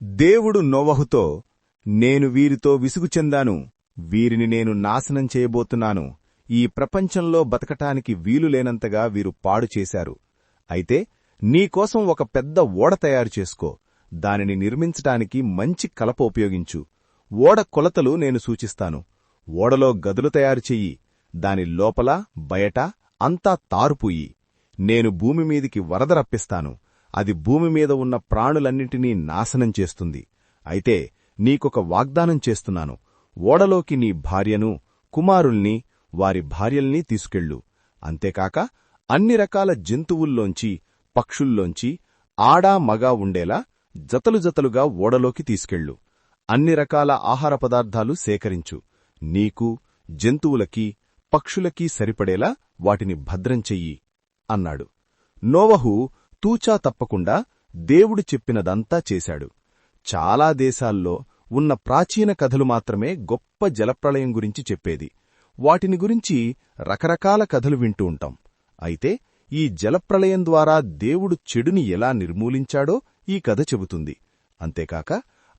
దేవుడు నోవహుతో, నేను వీరితో విసుగు చెందాను, వీరిని నేను నాశనం చేయబోతున్నాను. ఈ ప్రపంచంలో బతకటానికి వీలులేనంతగా వీరు పాడు చేశారు. అయితే నీకోసం ఒక పెద్ద ఓడ తయారు చేసుకో. దానిని నిర్మించటానికి మంచి కలప ఉపయోగించు. ఓడ కొలతలు నేను సూచిస్తాను. ఓడలో గదులు తయారు చెయ్యి. దాని లోపల బయట అంతా తారుపుయ్యి. నేను భూమిమీదికి వరద రప్పిస్తాను. అది భూమిమీద ఉన్న ప్రాణులన్నింటినీ నాశనం చేస్తుంది. అయితే నీకొక వాగ్దానం చేస్తున్నాను. ఓడలోకి నీ భార్యను, కుమారుల్ని, వారి భార్యల్ని తీసుకెళ్ళు. అంతేకాక అన్ని రకాల జంతువుల్లోంచి, పక్షుల్లోంచి ఆడా మగా ఉండేలా జతలు జతలుగా ఓడలోకి తీసుకెళ్ళు. అన్ని రకాల ఆహార పదార్థాలు సేకరించు. నీకు, జంతువులకి, పక్షులకీ సరిపడేలా వాటిని భద్రం చెయ్యి అన్నాడు. నోవహు తూచా తప్పకుండా దేవుడు చెప్పినదంతా చేశాడు. చాలా దేశాల్లో ఉన్న ప్రాచీన కథలు మాత్రమే గొప్ప జలప్రళయం గురించి చెప్పేది. వాటిని గురించి రకరకాల కథలు వింటూ ఉంటాం. అయితే ఈ జలప్రళయం ద్వారా దేవుడు చెడుని ఎలా నిర్మూలించాడో ఈ కథ చెబుతుంది. అంతేకాక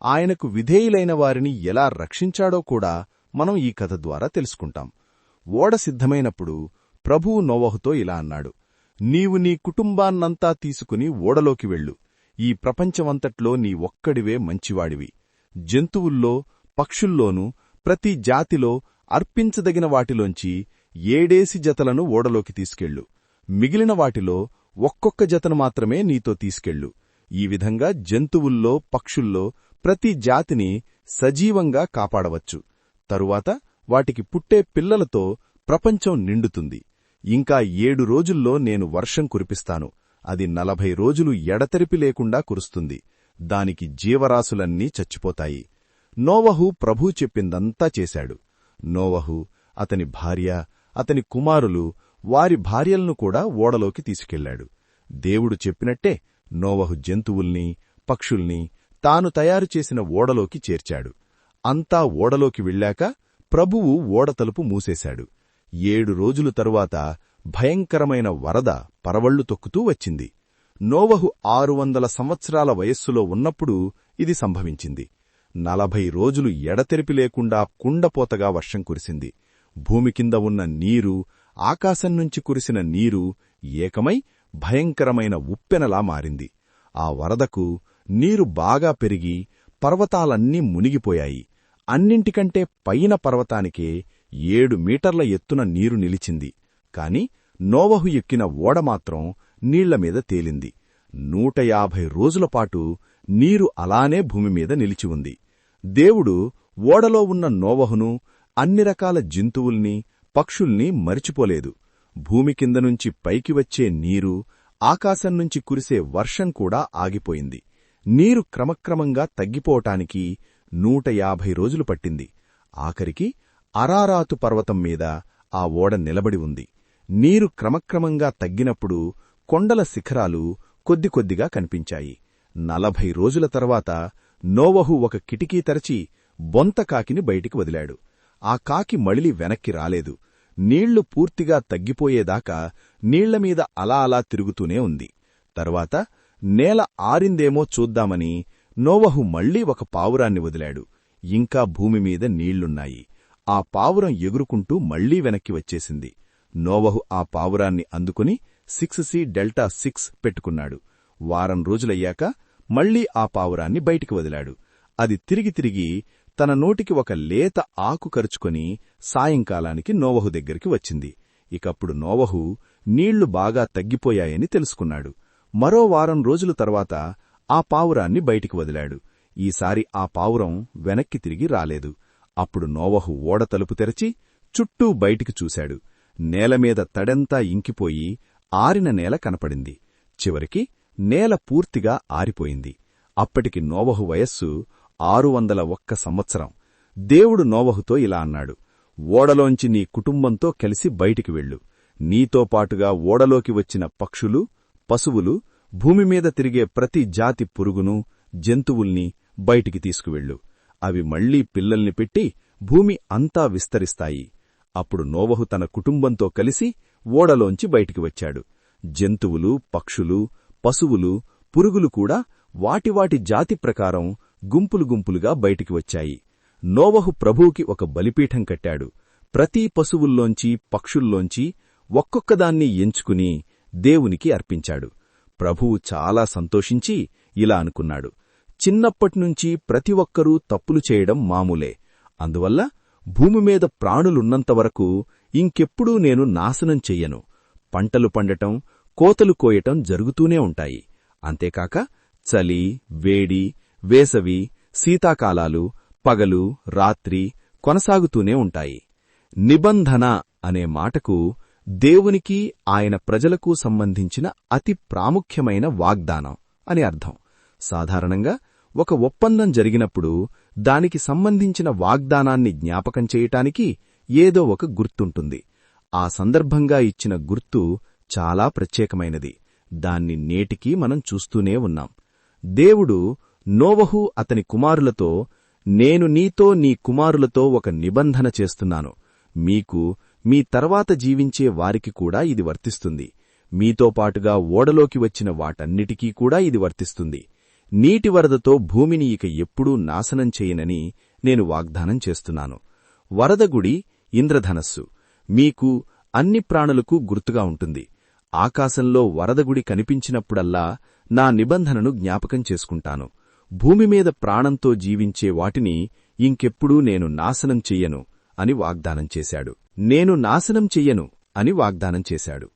ఆయనకు విధేయులైన వారిని ఎలా రక్షించాడో కూడా మనం ఈ కథ ద్వారా తెలుసుకుంటాం. ఓడ సిద్ధమైనప్పుడు ప్రభువు నోవహుతో ఇలా అన్నాడు: నీవు నీ కుటుంబాన్నంతా తీసుకుని ఓడలోకి వెళ్ళు. ఈ ప్రపంచమంతట్లో నీ ఒక్కడివే మంచివాడివి. జంతువుల్లో, పక్షుల్లోనూ ప్రతి జాతిలో అర్పించదగిన వాటిలోంచి 7 జతలను ఓడలోకి తీసుకెళ్ళు. మిగిలిన వాటిలో ఒక్కొక్క జతను మాత్రమే నీతో తీసుకెళ్ళు. ఈ విధంగా జంతువుల్లో, పక్షుల్లో ప్రతి జాతిని సజీవంగా కాపాడవచ్చు. తరువాత వాటికి పుట్టే పిల్లలతో ప్రపంచం నిండుతుంది. ఇంకా 7 రోజుల్లో నేను వర్షం కురిపిస్తాను. అది 40 రోజులు ఎడతెరిపి లేకుండా కురుస్తుంది. దానికి జీవరాశులన్నీ చచ్చిపోతాయి. నోవహు ప్రభూ చెప్పిందంతా చేశాడు. నోవహు, అతని భార్య, అతని కుమారులు, వారి భార్యలను కూడా ఓడలోకి తీసుకెళ్లాడు. దేవుడు చెప్పినట్టే నోవహు జంతువుల్ని, పక్షుల్ని తాను తయారుచేసిన ఓడలోకి చేర్చాడు. అంతా ఓడలోకి వెళ్ళాక ప్రభువు ఓడ తలుపు మూసేశాడు. 7 రోజుల తరువాత భయంకరమైన వరద పరవళ్లు తొక్కుతూ వచ్చింది. నోవహు 600 సంవత్సరాల వయస్సులో ఉన్నప్పుడు ఇది సంభవించింది. 40 రోజులు ఎడతెరిపి లేకుండా కుండపోతగా వర్షం కురిసింది. భూమి కింద ఉన్న నీరు, ఆకాశం నుంచి కురిసిన నీరు ఏకమై భయంకరమైన ఉప్పెనలా మారింది. ఆ వరదకు నీరు బాగా పెరిగి పర్వతాలన్నీ మునిగిపోయాయి. అన్నింటికంటే పైన పర్వతానికే 7 మీటర్ల ఎత్తున నీరు నిలిచింది. కాని నోవహు ఎక్కిన ఓడ మాత్రం నీళ్లమీద తేలింది. 150 రోజులపాటు నీరు అలానే భూమిమీద నిలిచి ఉంది. దేవుడు ఓడలో ఉన్న నోవహును, అన్ని రకాల జంతువుల్ని, పక్షుల్ని మరిచిపోలేదు. భూమి కిందనుంచి పైకి వచ్చే నీరు, ఆకాశం నుంచి కురిసే వర్షం కూడా ఆగిపోయింది. నీరు క్రమక్రమంగా తగ్గిపోవటానికి 150 రోజులు పట్టింది. ఆఖరికి అరారాతు పర్వతం మీద ఆ ఓడ నిలబడి ఉంది. నీరు క్రమక్రమంగా తగ్గినప్పుడు కొండల శిఖరాలు కొద్ది కొద్దిగా కనిపించాయి. 40 రోజుల తర్వాత నోవహు ఒక కిటికీ తెరచి బొంత కాకిని బయటికి వదిలాడు. ఆ కాకి మళ్ళీ వెనక్కి రాలేదు. నీళ్లు పూర్తిగా తగ్గిపోయేదాకా నీళ్లమీద అలా అలా తిరుగుతూనే ఉంది. తరువాత నేల ఆరిందేమో చూద్దామని నోవహు మళ్లీ ఒక పావురాన్ని వదిలాడు. ఇంకా భూమిమీద నీళ్లున్నాయి. ఆ పావురం ఎగురుకుంటూ మళ్లీ వెనక్కి వచ్చేసింది. నోవహు ఆ పావురాన్ని అందుకుని 6C డెల్టా 6 పెట్టుకున్నాడు. వారం రోజులయ్యాక మళ్లీ ఆ పావురాన్ని బయటికి వదిలాడు. అది తిరిగి తిరిగి తన నోటికి ఒక లేత ఆకు కరుచుకొని సాయంకాలానికి నోవహు దగ్గరికి వచ్చింది. ఇకప్పుడు నోవహు నీళ్లు బాగా తగ్గిపోయాయని తెలుసుకున్నాడు. మరో వారం రోజుల తర్వాత ఆ పావురాన్ని బయటికి వదిలాడు. ఈసారి ఆ పావురం వెనక్కి తిరిగి రాలేదు. అప్పుడు నోవహు ఓడ తలుపు తెరచి చుట్టూ బయటికి చూశాడు. నేలమీద తడంతా ఇంకిపోయి ఆరిన నేల కనపడింది. చివరికి నేల పూర్తిగా ఆరిపోయింది. అప్పటికి నోవహు వయస్సు 601 సంవత్సరం. దేవుడు నోవహుతో ఇలా అన్నాడు: ఓడలోంచి నీ కుటుంబంతో కలిసి బయటికి వెళ్ళు. నీతో పాటుగా ఓడలోకి వచ్చిన పక్షులు, పశువులు, భూమిమీద తిరిగే ప్రతి జాతి పురుగును, జంతువుల్ని బయటికి తీసుకువెళ్ళు. అవి మళ్లీ పిల్లల్ని పెట్టి భూమి అంతా విస్తరిస్తాయి. అప్పుడు నోవహు తన కుటుంబంతో కలిసి ఓడలోంచి బయటికి వచ్చాడు. జంతువులు, పక్షులు, పశువులు, పురుగులు కూడా వాటి వాటి జాతి ప్రకారం గుంపులు గుంపులుగా బయటికి వచ్చాయి. నోవహు ప్రభువుకి ఒక బలిపీఠం కట్టాడు. ప్రతి పశువుల్లోంచి పక్షుల్లోంచి ఒక్కొక్కదాన్ని ఎంచుకుని దేవునికి అర్పించాడు. ప్రభువు చాలా సంతోషించి ఇలా అనుకున్నాడు, చిన్నప్పట్నుంచి ప్రతి ఒక్కరూ తప్పులు చేయడం మామూలే. అందువల్ల భూమిమీద ప్రాణులున్నంతవరకు ఇంకెప్పుడూ నేను నాశనం చెయ్యను. పంటలు పండటం, కోతలు కోయటం జరుగుతూనే ఉంటాయి. అంతేకాక చలి, వేడి, వేసవి, శీతాకాలాలు, పగలు, రాత్రి కొనసాగుతూనే ఉంటాయి. నిబంధన అనే మాటకు దేవునికి ఆయన ప్రజలకు సంబంధించిన అతి ప్రాముఖ్యమైన వాగ్దానం అని అర్థం. సాధారణంగా ఒక ఒప్పందం జరిగినప్పుడు దానికి సంబంధించిన వాగ్దానాన్ని జ్ఞాపకం చేయటానికి ఏదో ఒక గుర్తుంటుంది. ఆ సందర్భంగా ఇచ్చిన గుర్తు చాలా ప్రత్యేకమైనది. దాన్ని నేటికీ మనం చూస్తూనే ఉన్నాం. దేవుడు నోవహు అతని కుమారులతో, నేను నీతో నీ కుమారులతో ఒక నిబంధన చేస్తున్నాను. మీకు, మీ తర్వాత జీవించే వారికి కూడా ఇది వర్తిస్తుంది. మీతో పాటుగా ఓడలోకి వచ్చిన వాటన్నిటికీ కూడా ఇది వర్తిస్తుంది. నీటి వరదతో భూమిని ఇక ఎప్పుడూ నాశనం చేయనని నేను వాగ్దానం చేస్తున్నాను. వరదగుడి ఇంద్రధనస్సు మీకు, అన్ని ప్రాణులకు గుర్తుగా ఉంటుంది. ఆకాశంలో వరదగుడి కనిపించినప్పుడల్లా నా నిబంధనను జ్ఞాపకం చేసుకుంటాను. భూమిమీద ప్రాణంతో జీవించే వాటిని ఇంకెప్పుడూ నేను నాశనం చెయ్యను అని వాగ్దానం చేశాడు. నేను నాశనం చెయ్యను అని వాగ్దానం చేశాడు.